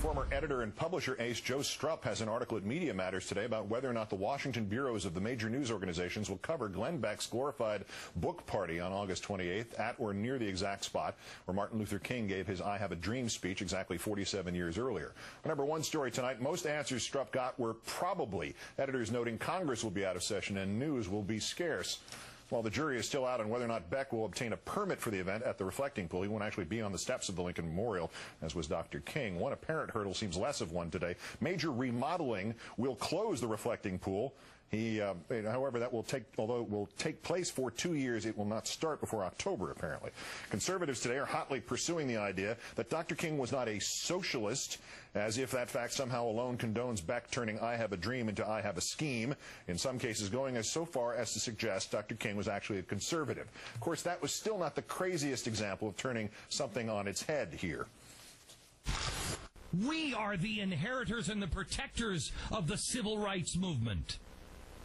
Former editor and publisher ace Joe Strupp has an article at Media Matters today about whether or not the Washington bureaus of the major news organizations will cover Glenn Beck's glorified book party on August 28th at or near the exact spot where Martin Luther King gave his I Have a Dream speech exactly 47 years earlier. Our number one story tonight, most answers Strupp got were probably, editors noting Congress will be out of session and news will be scarce. While the jury is still out on whether or not Beck will obtain a permit for the event at the reflecting pool, he won't actually be on the steps of the Lincoln Memorial, as was Dr. King. One apparent hurdle seems less of one today. Major remodeling will close the reflecting pool. However, although it will take place for 2 years, it will not start before October, apparently. Conservatives today are hotly pursuing the idea that Dr. King was not a socialist, as if that fact somehow alone condones Beck turning I Have a Dream into I Have a Scheme, in some cases going as so far as to suggest Dr. King was actually a conservative. Of course, that was still not the craziest example of turning something on its head here. We are the inheritors and the protectors of the civil rights movement.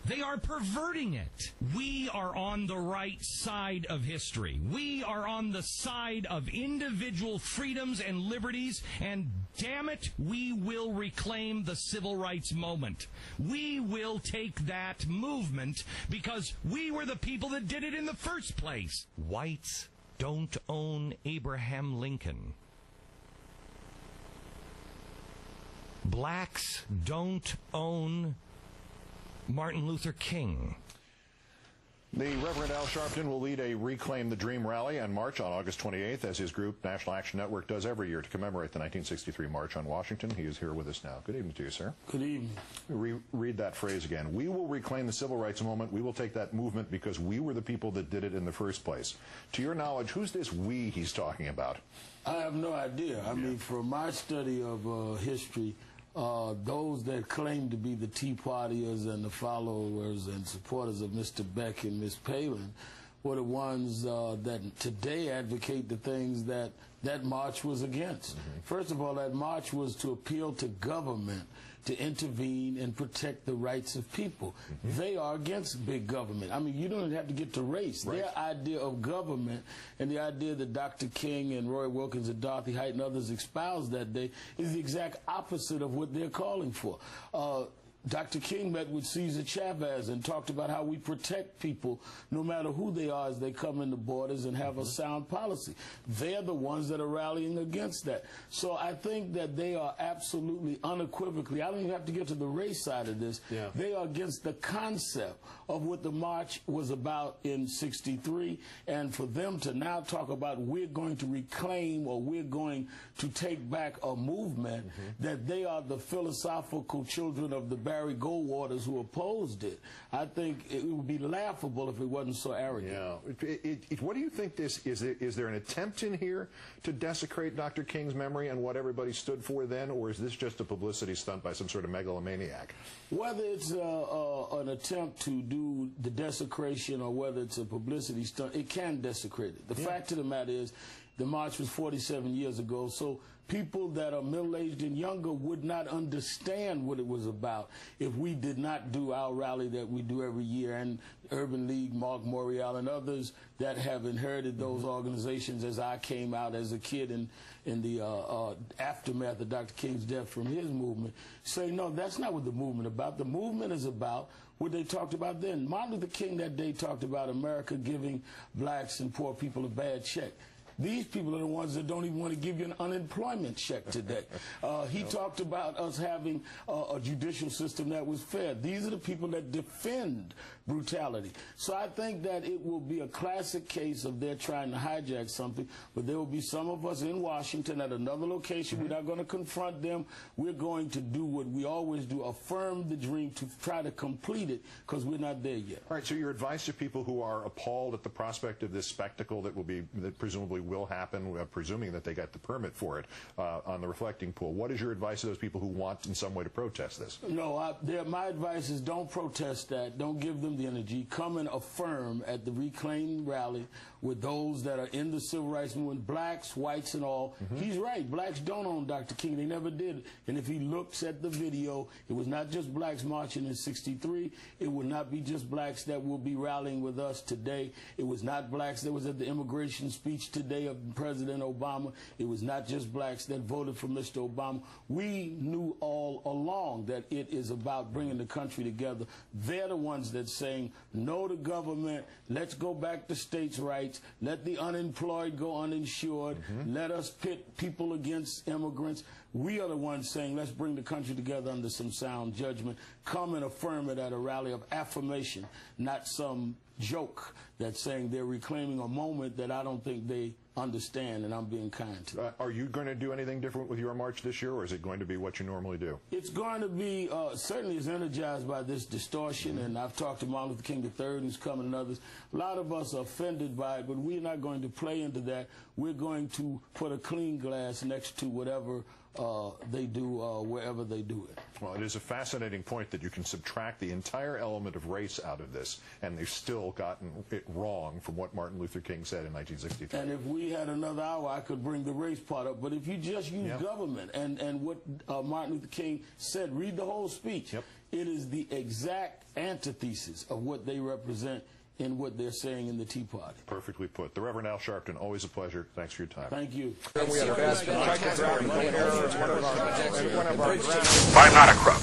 They are perverting it. We are on the right side of history. We are on the side of individual freedoms and liberties, and damn it, we will reclaim the civil rights moment. We will take that movement because we were the people that did it in the first place. Whites don't own Abraham Lincoln. Blacks don't own Martin Luther King. The Reverend Al Sharpton will lead a Reclaim the Dream rally and march on August 28th, as his group, National Action Network, does every year to commemorate the 1963 March on Washington. He is here with us now. Good evening to you, sir. Good evening. Read that phrase again. We will reclaim the civil rights moment. We will take that movement because we were the people that did it in the first place. To your knowledge, who's this we he's talking about? I have no idea. I mean, from my study of history, those that claim to be the Tea Partiers and the followers and supporters of Mr. Beck and Ms. Palin were the ones that today advocate the things that march was against. First of all, that march was to appeal to government to intervene and protect the rights of people. They are against big government. I mean, you don't even have to get to race. Right. Their idea of government and the idea that Dr. King and Roy Wilkins and Dorothy Height and others espoused that day is the exact opposite of what they're calling for. Dr. King met with Cesar Chavez and talked about how we protect people no matter who they are as they come in the borders and have a sound policy. They're the ones that are rallying against that. So I think that they are absolutely unequivocally, I don't even have to get to the race side of this, they are against the concept of what the march was about in '63, and for them to now talk about we're going to reclaim or we're going to take back a movement, that they are the philosophical children of the Barry Goldwaters who opposed it. I think it would be laughable if it wasn't so arrogant. Yeah. What do you think this is? Is there an attempt in here to desecrate Dr. King's memory and what everybody stood for then, or is this just a publicity stunt by some sort of megalomaniac? Whether it's an attempt to do the desecration or whether it's a publicity stunt, it can desecrate it. The fact of the matter is, the march was 47 years ago, so people that are middle-aged and younger would not understand what it was about if we did not do our rally that we do every year. And Urban League, Mark Morial, and others that have inherited those organizations as I came out as a kid in the aftermath of Dr. King's death from his movement, say, no, that's not what the movement is about. The movement is about what they talked about then. Martin Luther King that day talked about America giving blacks and poor people a bad check. These people are the ones that don't even want to give you an unemployment check today. He talked about us having a judicial system that was fair. These are the people that defend brutality. So I think that it will be a classic case of they're trying to hijack something, but there will be some of us in Washington at another location. We're not going to confront them. We're going to do what we always do, affirm the dream to try to complete it, because we're not there yet. All right, so your advice to people who are appalled at the prospect of this spectacle that presumably will happen, presuming that they got the permit for it, on the reflecting pool. What is your advice to those people who want in some way to protest this? No, my advice is don't protest that. Don't give them the energy. Come and affirm at the Reclaim rally with those that are in the civil rights movement, blacks, whites, and all. He's right. Blacks don't own Dr. King. They never did. And if he looks at the video, it was not just blacks marching in '63. It would not be just blacks that will be rallying with us today. It was not blacks that was at the immigration speech today of President Obama. It was not just blacks that voted for Mr. Obama. We knew all along that it is about bringing the country together. They're the ones that's saying no to government. Let's go back to states' rights. Let the unemployed go uninsured. Let us pit people against immigrants. We are the ones saying let's bring the country together under some sound judgment. Come and affirm it at a rally of affirmation, not some joke that's saying they're reclaiming a moment that I don't think they understand, and I'm being kind to. Are you going to do anything different with your march this year, or is it going to be what you normally do? It's going to be, certainly is energized by this distortion, and I've talked to Martin Luther King III, who's coming, and others. A lot of us are offended by it, but we're not going to play into that. We're going to put a clean glass next to whatever they do wherever they do it. Well, it is a fascinating point that you can subtract the entire element of race out of this, and they've still gotten it wrong from what Martin Luther King said in 1963. And if we had another hour, I could bring the race part up. But if you just use government and what Martin Luther King said, read the whole speech. It is the exact antithesis of what they represent in what they're saying in the Tea Party. Perfectly put. The Reverend Al Sharpton, always a pleasure. Thanks for your time. Thank you. I'm not a crook.